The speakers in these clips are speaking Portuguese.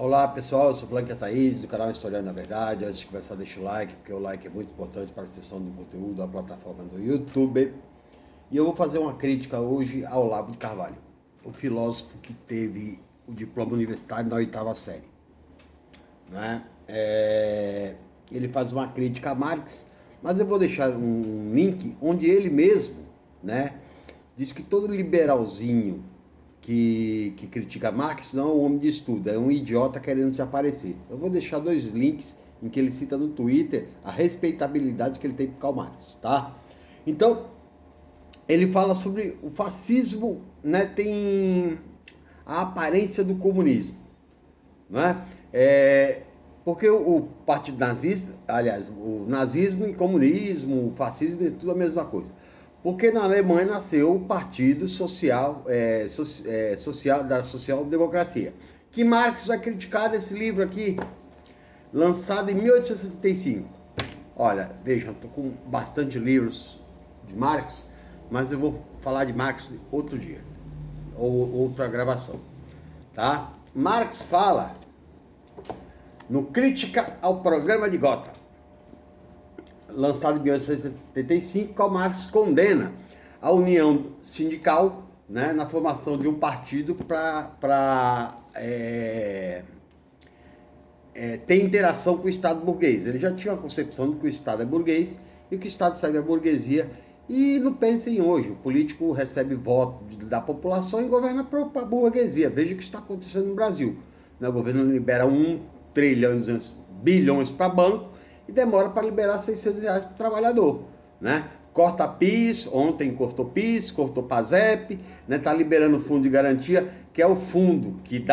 Olá pessoal, eu sou Blanca Thaís, do canal Historiando na Verdade. Antes de começar, deixa o like, porque o like é muito importante para a acessão do conteúdo da plataforma do YouTube. E eu vou fazer uma crítica hoje ao Olavo de Carvalho, o filósofo que teve o diploma universitário na oitava série. Né? Ele faz uma crítica a Marx, mas eu vou deixar um link onde ele mesmo, né, diz que todo liberalzinho que critica Marx não é um homem de estudo, é um idiota querendo se aparecer. Eu vou deixar dois links em que ele cita no Twitter a respeitabilidade que ele tem por Karl Marx, tá? Então, ele fala sobre o fascismo, né, tem a aparência do comunismo, né? Porque o partido nazista, aliás, o nazismo e comunismo, o fascismo é tudo a mesma coisa. Porque na Alemanha nasceu o Partido Social da Social Democracia, que Marx vai criticar nesse livro aqui, lançado em 1865. Olha, vejam, estou com bastante livros de Marx, mas eu vou falar de Marx outro dia, ou outra gravação, tá? Marx fala no Crítica ao Programa de Gotha, lançado em 1875, Karl Marx condena a união sindical, né, na formação de um partido para ter interação com o Estado burguês. Ele já tinha uma concepção de que o Estado é burguês e que o Estado serve à burguesia. E não pensem hoje, o político recebe voto da população e governa para a burguesia. Veja o que está acontecendo no Brasil. O governo libera 1 trilhão e 200 bilhões para banco e demora para liberar R$ 600 para o trabalhador, né? Corta PIS, ontem cortou PIS, cortou PASEP, né? Tá liberando fundo de garantia, que é o fundo que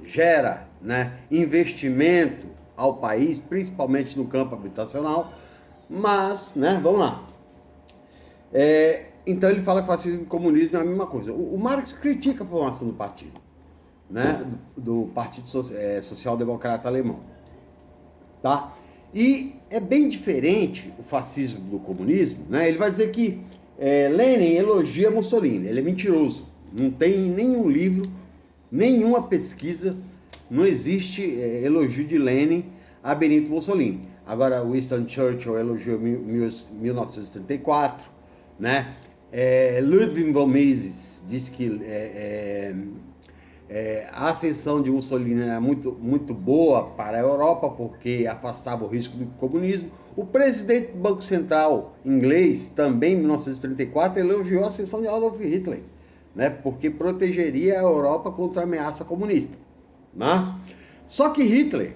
gera, né, investimento ao país, principalmente no campo habitacional. Mas, né, vamos lá. Então ele fala que fascismo e comunismo é a mesma coisa. O Marx critica a formação do partido, né, do Partido Social Democrata Alemão, tá? E é bem diferente o fascismo do comunismo, né? Ele vai dizer que Lenin elogia Mussolini, ele é mentiroso, não tem nenhum livro, nenhuma pesquisa, não existe elogio de Lenin a Benito Mussolini. Agora, Winston Churchill elogiou 1934, né? Ludwig von Mises diz que a ascensão de Mussolini era muito boa para a Europa, porque afastava o risco do comunismo. O presidente do Banco Central inglês, também em 1934, elogiou a ascensão de Adolf Hitler, né, porque protegeria a Europa contra a ameaça comunista. Né? Só que Hitler,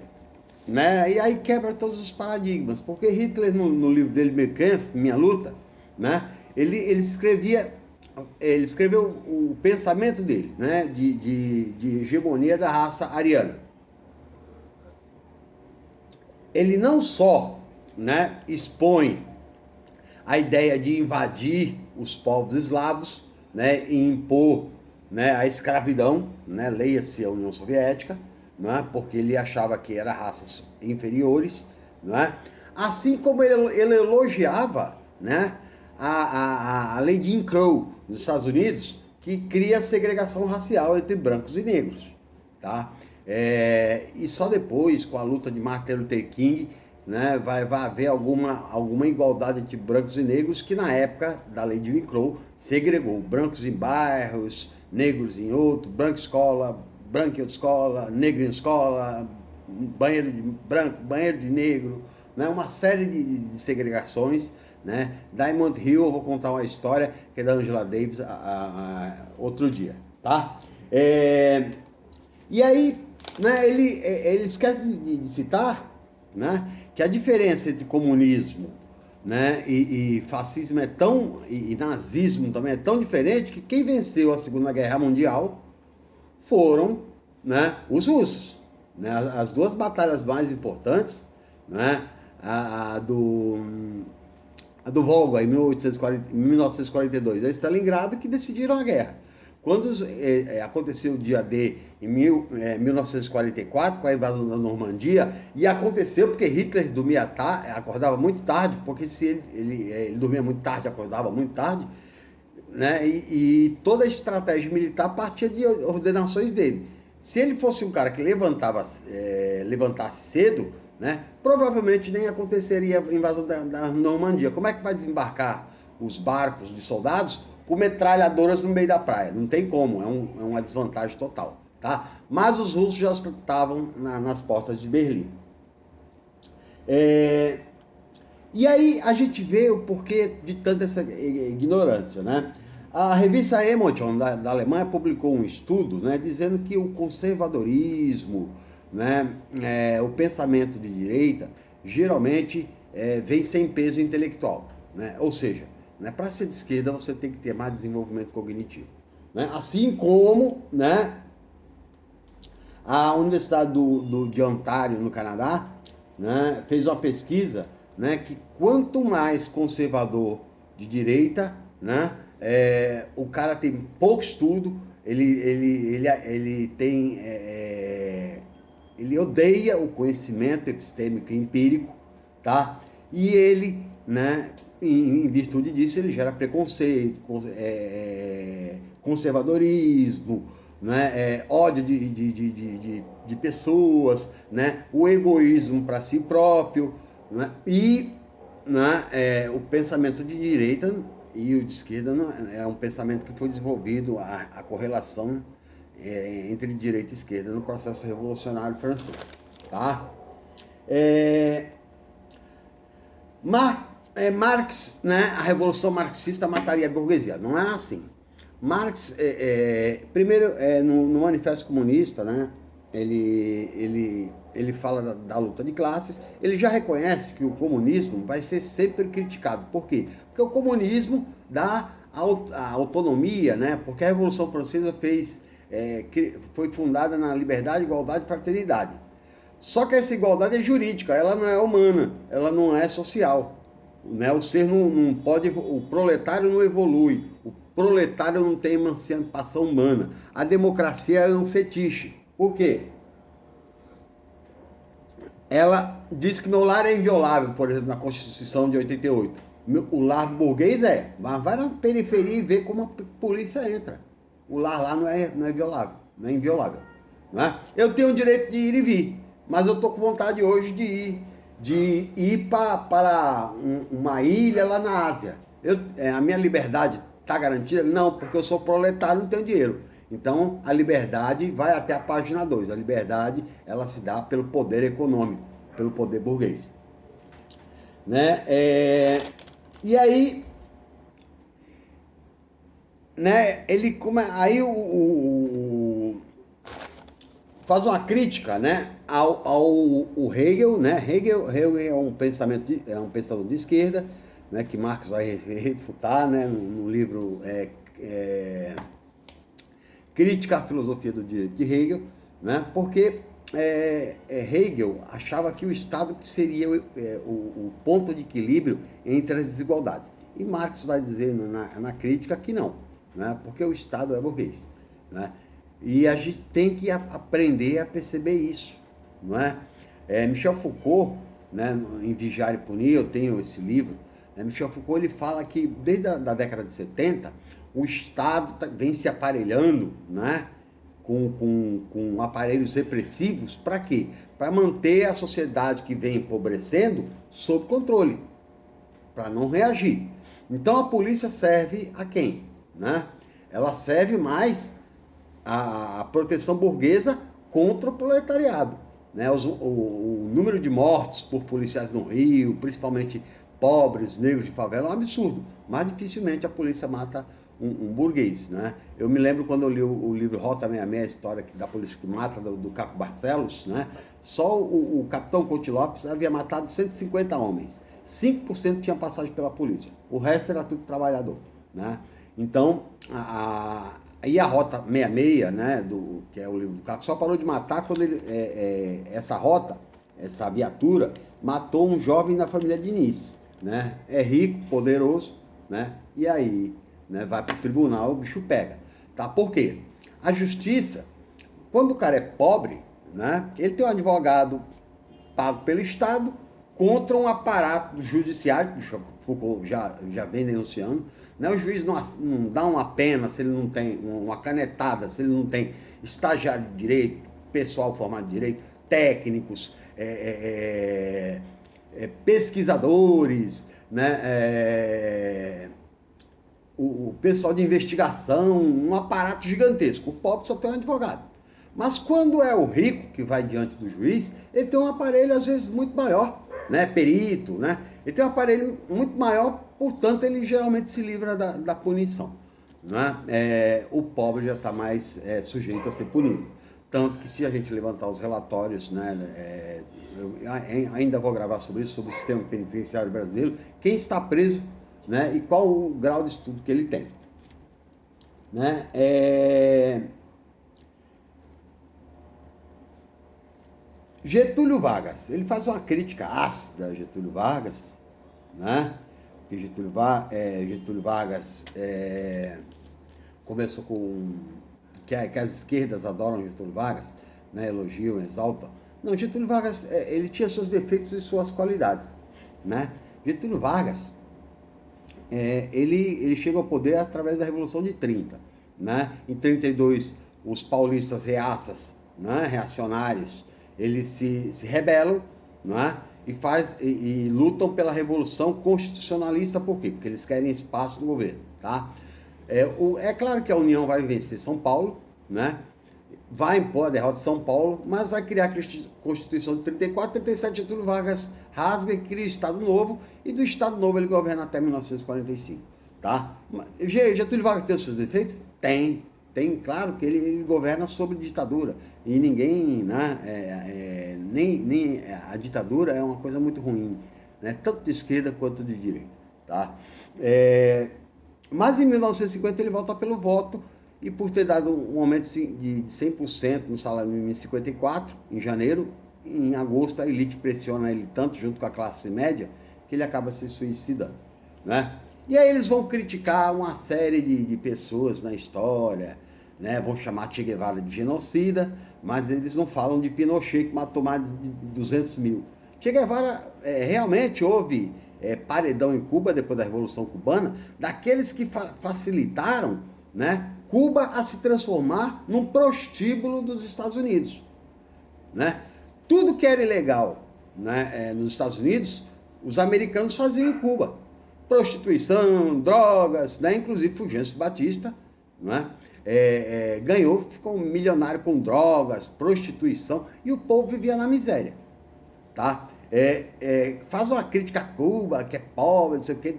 né, e aí quebra todos os paradigmas, porque Hitler, no livro dele, Mein Kampf, Minha Luta, né, ele escreveu o pensamento dele, né, de hegemonia da raça ariana. Ele não só, né, expõe a ideia de invadir os povos eslavos, né, e impor, né, a escravidão, né, leia-se a União Soviética, né, porque ele achava que eram raças inferiores, né, assim como ele elogiava, né, a lei de Jim Crow nos Estados Unidos, que cria segregação racial entre brancos e negros, tá? E só depois, com a luta de Martin Luther King, né, vai haver alguma igualdade entre brancos e negros, que na época da lei de Jim Crow segregou brancos em bairros, negros em outro, branco em outra escola, negro em escola, banheiro de branco, banheiro de negro, né, uma série de segregações, né? Diamond Hill, eu vou contar uma história que é da Angela Davis outro dia, tá? E aí, né, ele esquece de citar, né, que a diferença entre comunismo, né, e fascismo e nazismo também é tão diferente, que quem venceu a Segunda Guerra Mundial foram, né, os russos, né? As duas batalhas mais importantes, né, a do Volga, em 1942, a Stalingrado, que decidiram a guerra. Quando aconteceu o dia D em 1944, com a invasão da Normandia, e aconteceu porque Hitler acordava muito tarde, porque se ele dormia muito tarde, acordava muito tarde, né? E toda a estratégia militar partia de ordenações dele. Se ele fosse um cara que levantasse cedo, né, provavelmente nem aconteceria a invasão da Normandia. Como é que vai desembarcar os barcos de soldados com metralhadoras no meio da praia? Não tem como, é uma desvantagem total. Tá? Mas os russos já estavam nas portas de Berlim. E aí a gente vê o porquê de tanta essa ignorância, né? A revista Emotion da Alemanha publicou um estudo, né, dizendo que o conservadorismo, né, o pensamento de direita, geralmente vem sem peso intelectual, né? Ou seja, né, para ser de esquerda você tem que ter mais desenvolvimento cognitivo, né? Assim como, né, a Universidade de Ontário, no Canadá, né, fez uma pesquisa, né, que quanto mais conservador de direita, né, o cara tem pouco estudo, ele odeia o conhecimento epistêmico e empírico, tá? E ele, né, em virtude disso, ele gera preconceito, conservadorismo, né, ódio de pessoas, né, o egoísmo para si próprio, né, e, né, o pensamento de direita e o de esquerda é um pensamento que foi desenvolvido, a correlação entre direita e esquerda no processo revolucionário francês, tá? Marx, né, a revolução marxista mataria a burguesia, não é assim. Marx, primeiro, no Manifesto Comunista, né, ele fala da luta de classes, ele já reconhece que o comunismo vai ser sempre criticado. Por quê? Porque o comunismo dá a autonomia, né, porque a Revolução Francesa foi fundada na liberdade, igualdade e fraternidade. Só que essa igualdade é jurídica, ela não é humana, ela não é social. Né? O ser não pode, o proletário não evolui, o proletário não tem emancipação humana. A democracia é um fetiche. Por quê? Ela diz que meu lar é inviolável, por exemplo, na Constituição de 88. O lar burguês mas vai na periferia e vê como a polícia entra. O lar lá não é violável, não é inviolável. Não é? Eu tenho o direito de ir e vir, mas eu tô com vontade hoje de ir para uma ilha lá na Ásia. A minha liberdade está garantida? Não, porque eu sou proletário e não tenho dinheiro. Então, a liberdade vai até a página 2. A liberdade, ela se dá pelo poder econômico, pelo poder burguês. Né? E aí, né, aí faz uma crítica, né, ao Hegel, né? Hegel é um pensador de esquerda, né, que Marx vai refutar, né, no livro Crítica à Filosofia do Direito de Hegel, né, porque Hegel achava que o Estado que seria o ponto de equilíbrio entre as desigualdades. E Marx vai dizer na crítica que não, né, porque o Estado é burguês, né? E a gente tem que aprender a perceber isso, não é? Michel Foucault, né, em Vigiar e Punir, eu tenho esse livro, né, Michel Foucault, ele fala que desde a década de 70, o Estado vem se aparelhando, né, com aparelhos repressivos, para quê? Para manter a sociedade que vem empobrecendo sob controle, para não reagir. Então a polícia serve a quem? Né? Ela serve mais a proteção burguesa contra o proletariado. Né? O número de mortos por policiais no Rio, principalmente pobres, negros de favela, é um absurdo. Mas dificilmente a polícia mata um burguês. Né? Eu me lembro quando eu li o livro Rota 66, a história da polícia que mata, do Caco Barcelos, né? Só o capitão Couto Lopes havia matado 150 homens. 5% tinha passagem pela polícia. O resto era tudo trabalhador. Né? Então, aí a Rota 66, né, que é o livro do Caco, só parou de matar quando essa rota, essa viatura, matou um jovem da família Diniz. Né? É rico, poderoso, né? E aí, né, vai para o tribunal, o bicho pega. Tá? Por quê? A justiça, quando o cara é pobre, né, ele tem um advogado pago pelo Estado contra um aparato judiciário, que Foucault já vem denunciando, né? O juiz não dá uma pena se ele não tem, uma canetada, se ele não tem estagiário de direito, pessoal formado de direito, técnicos, pesquisadores, né? O pessoal de investigação, um aparato gigantesco. O pobre só tem um advogado. Mas quando é o rico que vai diante do juiz, ele tem um aparelho às vezes muito maior, né? Perito, né? Ele tem um aparelho muito maior, portanto ele geralmente se livra da punição, né? O pobre já está mais sujeito a ser punido. Tanto que se a gente levantar os relatórios, né? Eu ainda vou gravar sobre isso, sobre o sistema penitenciário brasileiro, quem está preso, né? E qual o grau de estudo que ele tem, né? Getúlio Vargas, ele faz uma crítica ácida a Getúlio Vargas, né? Porque Getúlio Vargas conversou com que as esquerdas adoram Getúlio Vargas, né? Elogiam, exaltam. Não, Getúlio Vargas, ele tinha seus defeitos e suas qualidades, né? Getúlio Vargas, ele chega ao poder através da Revolução de 30, né? Em 32, os paulistas reaças, né? Reacionários, eles se rebelam, né? E lutam pela Revolução Constitucionalista, por quê? Porque eles querem espaço no governo, tá? É claro que a União vai vencer São Paulo, né? Vai impor a derrota de São Paulo, mas vai criar a Constituição de 34, 37, Getúlio Vargas rasga e cria Estado Novo, e do Estado Novo ele governa até 1945, tá? Getúlio Vargas tem os seus defeitos? Tem, claro que ele governa sob ditadura, e ninguém, né, nem a ditadura é uma coisa muito ruim, né, tanto de esquerda quanto de direita, tá? Mas em 1950 ele volta pelo voto, e por ter dado um aumento de 100% no salário mínimo em 54, em janeiro, em agosto a elite pressiona ele tanto, junto com a classe média, que ele acaba se suicidando, né? E aí eles vão criticar uma série de pessoas na história, né? Vão chamar Che Guevara de genocida, mas eles não falam de Pinochet, que matou mais de 200 mil. Che Guevara, realmente houve paredão em Cuba, depois da Revolução Cubana, daqueles que facilitaram, né, Cuba a se transformar num prostíbulo dos Estados Unidos, né? Tudo que era ilegal, né, nos Estados Unidos, os americanos faziam em Cuba. Prostituição, drogas, né? Inclusive Fulgêncio Batista, né? Ganhou, ficou milionário com drogas, prostituição, e o povo vivia na miséria, tá? Faz uma crítica a Cuba, que é pobre, não sei o que,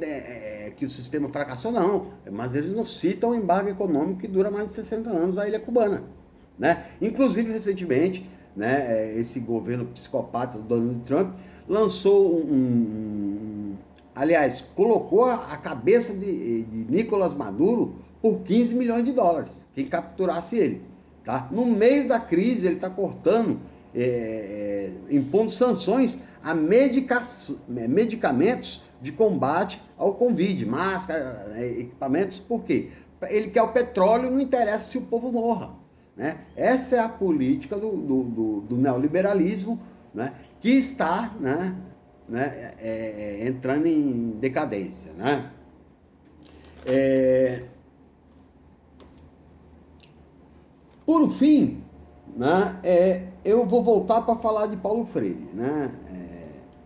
que o sistema fracassou, não. Mas eles não citam o embargo econômico que dura mais de 60 anos na ilha cubana, né? Inclusive, recentemente, né, esse governo psicopata do Donald Trump lançou aliás, colocou a cabeça de Nicolás Maduro por 15 milhões de dólares, quem capturasse ele, tá? No meio da crise, ele está cortando, impondo sanções a medicamentos de combate ao Covid, máscara, equipamentos, por quê? Ele quer o petróleo, não interessa se o povo morra, né? Essa é a política do neoliberalismo, né? Que está, né, entrando em decadência, né? Por fim, né, eu vou voltar para falar de Paulo Freire, né?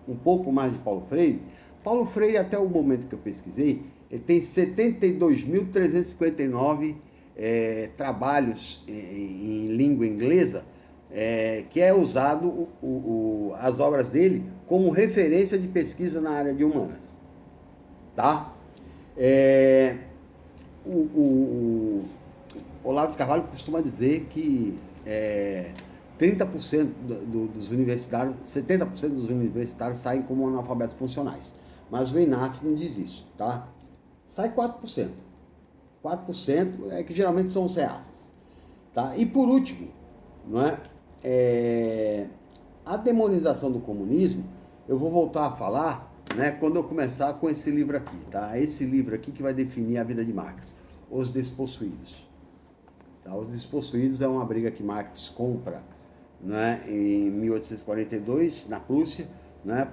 Um pouco mais de Paulo Freire. Paulo Freire, até o momento que eu pesquisei, ele tem 72.359 trabalhos em língua inglesa, que é usado as obras dele como referência de pesquisa na área de humanas, tá? O Olavo de Carvalho costuma dizer que 30% dos universitários, 70% dos universitários saem como analfabetos funcionais. Mas o INAF não diz isso, tá? Sai 4%. 4% é que geralmente são os reaças, tá? E por último, não é? A demonização do comunismo, eu vou voltar a falar, né, quando eu começar com esse livro aqui, tá? Esse livro aqui que vai definir a vida de Marx, Os Despossuídos. Tá? Os Despossuídos é uma briga que Marx compra, né, em 1842, na Prússia, né,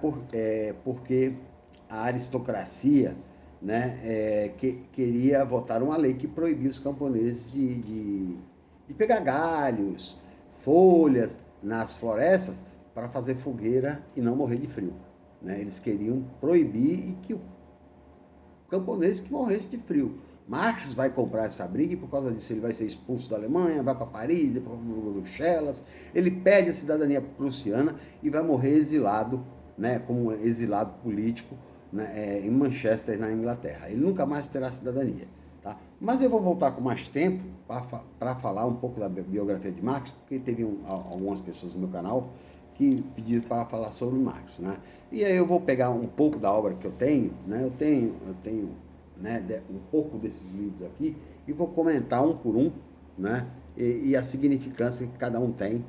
porque a aristocracia, né, queria votar uma lei que proibia os camponeses de pegar galhos, folhas nas florestas para fazer fogueira e não morrer de frio. Né? Eles queriam proibir e que o camponês que morresse de frio. Marx vai comprar essa briga e por causa disso ele vai ser expulso da Alemanha, vai para Paris, depois para Bruxelas. Ele perde a cidadania prussiana e vai morrer exilado, né, como exilado político, né, em Manchester, na Inglaterra. Ele nunca mais terá cidadania. Tá? Mas eu vou voltar com mais tempo para falar um pouco da biografia de Marx, porque teve algumas pessoas no meu canal que pediram para falar sobre Marx, né? E aí eu vou pegar um pouco da obra que eu tenho, né? Eu tenho, né, um pouco desses livros aqui e vou comentar um por um, né? E a significância que cada um tem,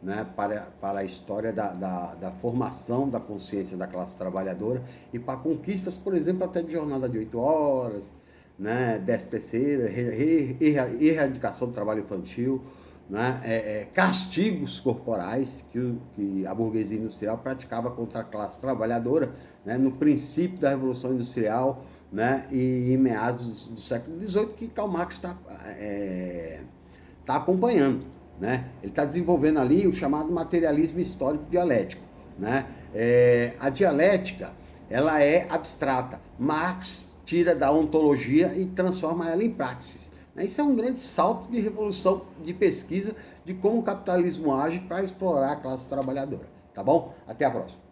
né, para a história da formação da consciência da classe trabalhadora e para conquistas, por exemplo, até de jornada de 8 horas, né, 13ª, erradicação do trabalho infantil, né, castigos corporais que a burguesia industrial praticava contra a classe trabalhadora, né, no princípio da Revolução Industrial, né, e em meados do século XVIII, que Karl Marx tá acompanhando. Né? Ele está desenvolvendo ali o chamado materialismo histórico dialético. Né? A dialética ela é abstrata. Marx tira da ontologia e transforma ela em praxis. Isso é um grande salto de revolução de pesquisa de como o capitalismo age para explorar a classe trabalhadora. Tá bom? Até a próxima.